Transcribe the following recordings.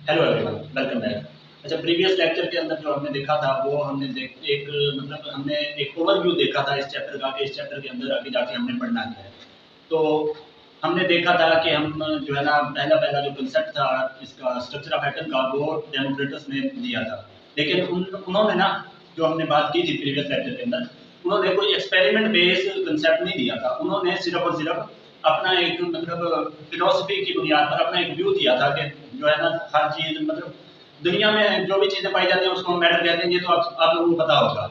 Hello everyone, welcome back. अच्छा, previous lecture के अंदर जो हमने देखा था वो हमने हमने एक ओवरव्यू देखा था इस चैप्टर का कि इस चैप्टर के अंदर आगे जाके हमने पढ़ना है। तो हमने देखा था कि हम जो है ना पहला पहला जो कंसेप्ट था इसका स्ट्रक्चर ऑफ एटम का वो डेमोक्रिटस ने दिया था। लेकिन उन्होंने ना जो हमने बात की थी प्रीवियस लेक्चर के अंदर, उन्होंने कोई एक्सपेरिमेंट बेस्ड कंसेप्ट नहीं दिया था। उन्होंने सिर्फ और सिर्फ अपना एक फिलोसफी की बुनियाद पर अपना एक व्यू दिया था कि जो है ना हर चीज दुनिया में जो भी चीजें पाई जाती हैं उसको हम मैटर कहते हैं। ये तो आप लोगों को पता होगा,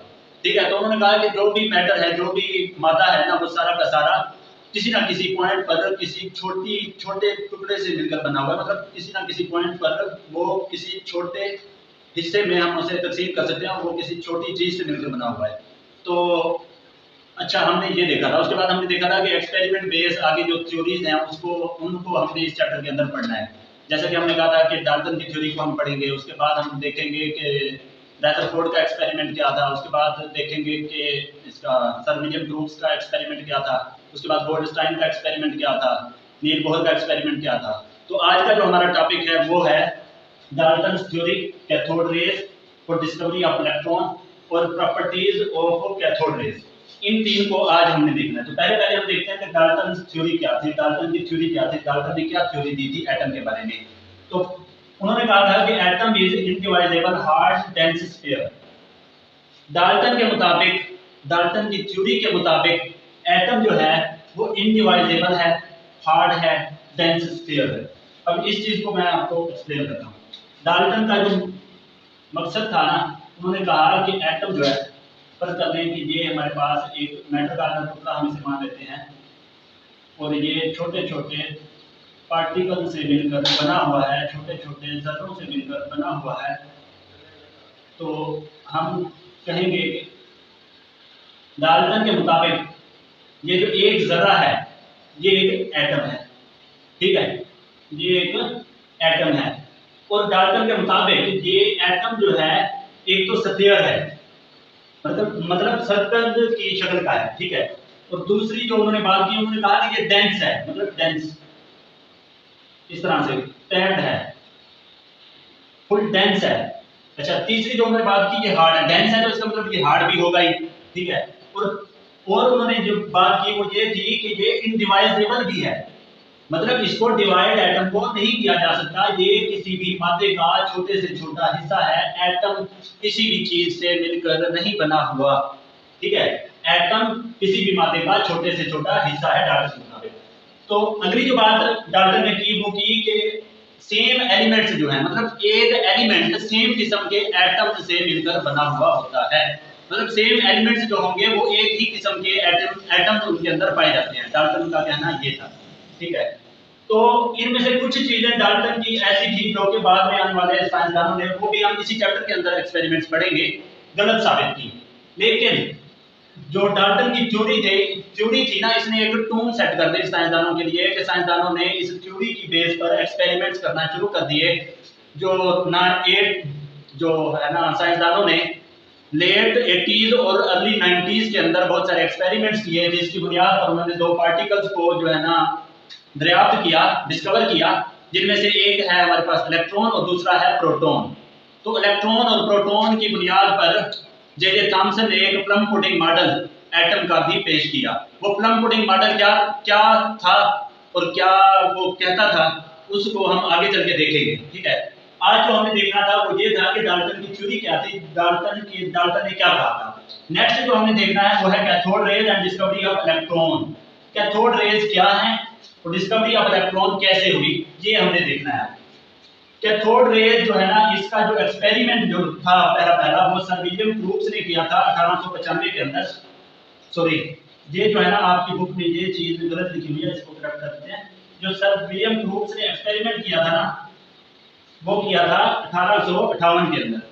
ठीक है। तो उन्होंने कहा कि जो भी मैटर है, जो भी मादा है ना, वो सारा का सारा किसी ना किसी पॉइंट पर किसी छोटे टुकड़े से मिलकर बना हुआ है। किसी ना किसी पॉइंट पर वो किसी छोटे हिस्से में हम उसे तकसीम कर सकते हैं और वो किसी छोटी चीज से मिलकर बना हुआ है। तो अच्छा, हमने ये देखा था। उसके बाद हमने देखा था कि एक्सपेरिमेंट बेस आगे जो थ्योरीज हैं उसको उनको हमने इस चैप्टर के अंदर पढ़ना है। जैसा कि हमने कहा था कि डाल्टन की थ्योरी को हम पढ़ेंगे, उसके बाद हम देखेंगे कि रदरफोर्ड का एक्सपेरिमेंट क्या था, उसके बाद देखेंगे कि इसका सर विलियम क्रूक्स का एक्सपेरिमेंट क्या था, उसके बाद गोल्डस्टाइन का एक्सपेरिमेंट क्या था, नील बोहर का एक्सपेरिमेंट क्या था। तो आज का जो हमारा टॉपिक है वो है Dalton theory, cathode rays for discovery of electron और प्रॉपर्टीज ऑफ कैथोड रेज। इन तीन को आज हमने देखना है। तो पहले पहले हम देखते हैं कि डाल्टन थ्योरी क्या थी, डाल्टन की थ्योरी क्या थी, डाल्टन ने क्या थ्योरी दी थी एटम के बारे में। तो उन्होंने कहा था कि atom is indivisible hard dense sphere. Dalton के मुताबिक, डाल्टन की थ्योरी के मुताबिक एटम जो है वो इनडिवाइजेबल है, हार्ड है, डेंस स्फीयर है। अब इस चीज को मैं आपको एक्सप्लेन करता हूँ। डाल्टन का जो मकसद था ना, उन्होंने कहा कि एटम जो है फर्ज करते हैं कि ये हमारे पास एक मैटर का टुकड़ा हम इसे मान लेते हैं और ये छोटे छोटे पार्टिकल से मिलकर बना हुआ है, छोटे छोटे जर्रों से मिलकर बना हुआ है। तो हम कहेंगे कि डाल्टन के मुताबिक ये जो एक जर्रा है ये एक एटम है, ठीक है, ये एक एटम है। और डाल्टन के मुताबिक ये एटम जो है एक तो स्फीयर है, मतलब सर्कल की शक्ल का है, ठीक है। और दूसरी जो उन्होंने बात की, उन्होंने कहा कि ये डेंस है, मतलब डेंस इस तरह से पैक्ड है, फुल डेंस है। अच्छा, तीसरी जो उन्होंने बात की ये हार्ड है। डेंस है तो इसका मतलब ये हार्ड भी होगा ही, ठीक है। और उन्होंने जो बात की वो ये थी कि ये इनडिवाइजेबल भी है, मतलब इसको डिवाइड एटम को नहीं किया जा सकता। ये किसी भी मादे का छोटे से छोटा हिस्सा है। एटम किसी भी चीज से मिलकर नहीं बना हुआ, ठीक है। एटम किसी भी मादे का छोटे से छोटा हिस्सा है डाल्टन के मुताबिक। तो अगली जो बात डाल्टन ने की वो की कि सेम एलिमेंट्स जो है, मतलब एक एलिमेंट सेम किस्म के एटम से मिलकर बना हुआ होता है। मतलब सेम एलिमेंट्स जो होंगे वो एक ही किस्म के एटम्स उनके अंदर पाए जाते हैं। डाल्टन का कहना ये था, ठीक है। तो इनमें से कुछ चीजें डाल्टन की ऐसी थी जो कि बाद में आने वाले साइंसदानों ने, वो भी हम इसी चैप्टर के अंदर एक्सपेरिमेंट्स पढ़ेंगे, गलत साबित की। लेकिन जो डाल्टन की थ्योरी थी ना, इसने एक टून सेट कर दी साइंसदानों के लिए कि साइंसदानों ने इस थ्योरी की बेस पर एक्सपेरिमेंट्स करना शुरू कर दिए। जो ना एट जो है ना साइंसदानों ने लेट 80s और अर्ली 90s के अंदर बहुत सारे एक्सपेरिमेंट्स किए, जिसकी बुनियाद पर उन्होंने दो पार्टिकल्स को जो है ना दरियाफ्त किया, डिस्कवर किया, जिनमें से एक है हमारे पास इलेक्ट्रॉन और दूसरा है प्रोटॉन। तो इलेक्ट्रॉन और प्रोटॉन की बुनियाद पर जे थॉमसन ने एक प्लम पुडिंग मॉडल एटम का भी पेश किया। वो प्लम पुडिंग मॉडल क्या क्या था और क्या वो कहता था, उसको हम आगे चल के देखेंगे, ठीक है। आज जो हमें देखना था वो ये था कि डाल्टन की थ्योरी क्या थी, डाल्टन ने क्या कहा था। नेक्स्ट जो हमें देखना है वो है cathode rays and discovery of electron. Cathode rays क्या है और डिस्कवरी ऑफ इलेक्ट्रॉन कैसे हुई, ये हमने देखना है। कैथोड रेज जो है ना, इसका जो एक्सपेरिमेंट जो था पहला पहला वो सर विलियम क्रूक्स ने किया था 1895 के अंदर। सॉरी, ये जो है ना आपकी बुक में ये चीज गलत लिखी हुई है, इसको करेक्ट कर देते हैं। जो सर विलियम क्रूक्स ने एक्सपेरिमेंट किया था ना, वो किया था 1858 के अंदर।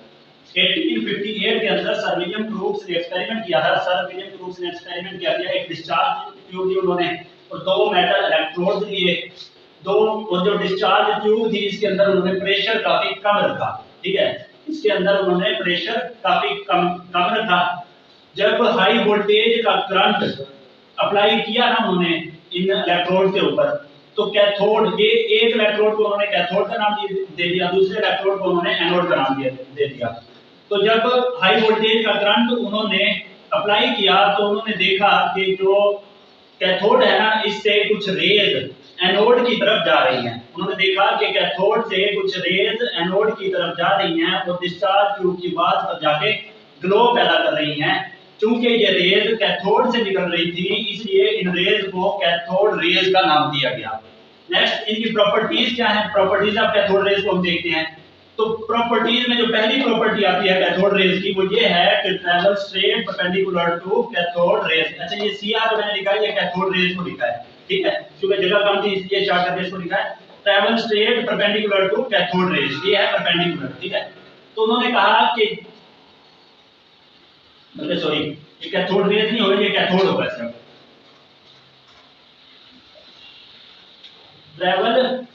1858 के अंदर सर विलियम क्रूक्स ने एक्सपेरिमेंट किया था। सर विलियम क्रूक्स ने एक्सपेरिमेंट किया था, एक डिस्चार्ज ट्यूब ली उन्होंने और दो मेटल इलेक्ट्रोड लिए दो, और जो डिस्चार्ज ट्यूब थी इसके अंदर उन्होंने प्रेशर काफी कम रखा, ठीक है। इसके अंदर उन्होंने प्रेशर काफी कम कम रखा। जब हाई वोल्टेज का करंट अप्लाई किया ना उन्होंने इन इलेक्ट्रोड के ऊपर, तो कैथोड, ये एक इलेक्ट्रोड को उन्होंने कैथोड का नाम दे दिया, दूसरे इलेक्ट्रोड को उन्होंने एनोड का नाम दे दिया। तो जब हाई वोल्टेज का करंट उन्होंने अप्लाई किया तो उन्होंने देखा कि जो कैथोड है ना, इससे कुछ रेज एनोड की तरफ जा रही हैं। उन्होंने देखा कि कैथोड से कुछ रेज एनोड की तरफ जा रही हैं और डिस्चार्ज ट्यूब की बात पर जाके ग्लो पैदा कर रही हैं। चूंकि ये रेज कैथोड से निकल रही थी, इसलिए इन रेज को कैथोड रेज का नाम दिया गया। नेक्स्ट, इनकी प्रॉपर्टीज क्या है? प्रॉपर्टीज ऑफ कैथोड रेज को हम देखते हैं। तो प्रॉपर्टीज में जो पहली प्रॉपर्टी आती है कैथोड रेज की, वो ये है कि travel straight perpendicular to cathode rays. अच्छा, ये सीआर जो मैंने लिखा है, ये कैथोड रेज को लिखा है, ठीक है, क्योंकि जगह कम थी इसलिए शॉर्ट करके इसको लिखा है travel straight perpendicular to cathode rays, ये है परपेंडिकुलर, ठीक है। तो उन्होंने कहा कि मतलब सॉरी, ये कैथोड रेज नहीं होगा, ये कैथोड होगा सिर्फ। Travel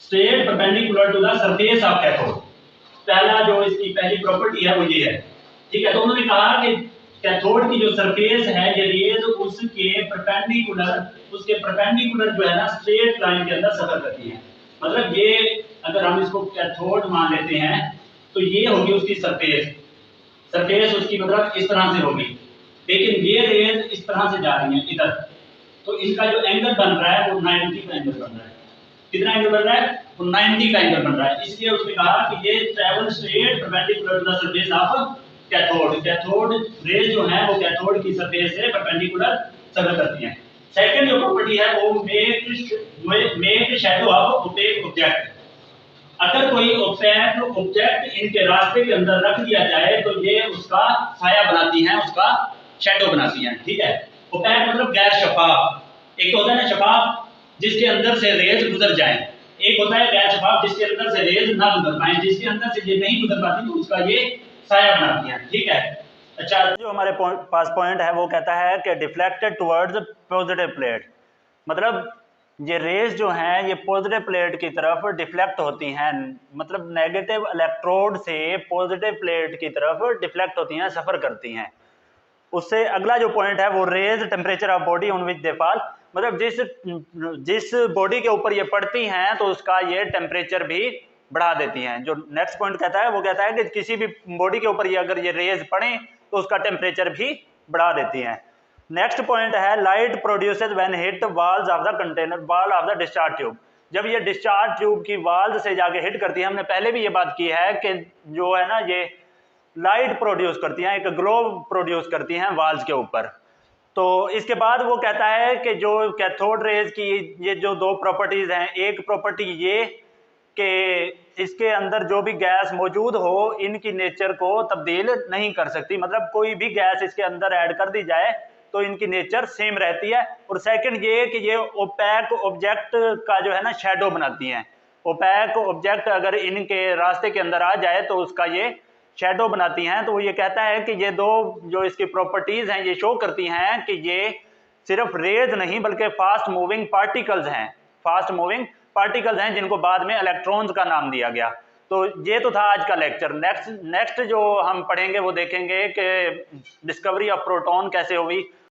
straight perpendicular to the surface of cathode, पहला जो इसकी पहली प्रॉपर्टी है वो ये है, ठीक है। तो उन्होंने कहा कि कैथोड की जो सरफेस है, ये रेज उसके परपेंडिकुलर जो है ना स्ट्रेट लाइन के अंदर सफर करती है। मतलब ये अगर हम इसको कैथोड मान लेते हैं तो ये होगी उसकी सरफेस उसकी मतलब इस तरह से होगी, लेकिन ये रेज इस तरह से जा रही है इधर। तो इनका जो एंगल बन रहा है वो 90 का एंगल बन रहा है। कितना एंगल बन रहा है? वो 90 का एंगल बन रहा है। इसलिए उसने कहा कि ये travel straight perpendicular to the surface of cathode. Cathode rays जो है वो कैथोड की सरफेस से परपेंडिकुलर सफर करती हैं। सेकंड जो प्रॉपर्टी है वो make shadow of opaque object. अगर कोई ओपेक ऑब्जेक्ट इनके रास्ते के अंदर रख दिया जाए तो ये उसका साया बनाती हैं, उसका शैडो बनाती हैं, ठीक है। ओपेक मतलब गैर शफाफ। एक तो होता है ना शफाफ जिसके अंदर से रेज गुजर जाए, एक होता है गैर शफाफ जिसके अंदर से रेज ना गुजर पाए। जिसके अंदर से ये नहीं गुजर पाती तो उसका ये साया बनाती हैं, ठीक है। अच्छा, जो हमारे पास पॉइंट है वो कहता है कि डिफ्लेक्टेड टुवर्ड्स पॉजिटिव प्लेट, मतलब ये रेज जो हैं ये पॉजिटिव प्लेट की तरफ डिफ्लेक्ट होती हैं, मतलब नेगेटिव इलेक्ट्रोड से पॉजिटिव प्लेट की तरफ डिफ्लेक्ट होती हैं, सफर करती हैं। उससे अगला जो पॉइंट है वो raise temperature of body on which they fall, मतलब जिस बॉडी के ऊपर ये पड़ती हैं तो उसका ये टेम्परेचर भी बढ़ा देती हैं। जो नेक्स्ट पॉइंट कहता है वो कहता है कि किसी भी बॉडी के ऊपर ये अगर ये रेज पड़े तो उसका टेम्परेचर भी बढ़ा देती हैं। नेक्स्ट पॉइंट है light produces when hit walls of the container wall of the discharge tube. जब ये डिस्चार्ज ट्यूब की वॉल से जाके हिट करती है, हमने पहले भी ये बात की है कि जो है ना ये लाइट प्रोड्यूस करती हैं, एक ग्लो प्रोड्यूस करती हैं वॉल्स के ऊपर। तो इसके बाद वो कहता है कि जो कैथोड रेज की ये जो दो प्रॉपर्टीज हैं, एक प्रॉपर्टी ये कि इसके अंदर जो भी गैस मौजूद हो इनकी नेचर को तब्दील नहीं कर सकती, मतलब कोई भी गैस इसके अंदर ऐड कर दी जाए तो इनकी नेचर सेम रहती है। और सेकंड ये कि ये ओपैक ऑब्जेक्ट का जो है ना शैडो बनाती हैं। ओपैक ऑब्जेक्ट अगर इनके रास्ते के अंदर आ जाए तो उसका ये शैडो बनाती हैं। तो वो ये कहता है कि ये दो जो इसकी प्रॉपर्टीज हैं ये शो करती हैं कि ये सिर्फ रेज नहीं बल्कि फास्ट मूविंग पार्टिकल्स हैं, फास्ट मूविंग पार्टिकल्स हैं जिनको बाद में इलेक्ट्रॉन्स का नाम दिया गया। तो ये तो था आज का लेक्चर। नेक्स्ट जो हम पढ़ेंगे वो देखेंगे कि डिस्कवरी ऑफ प्रोटॉन कैसे हुई,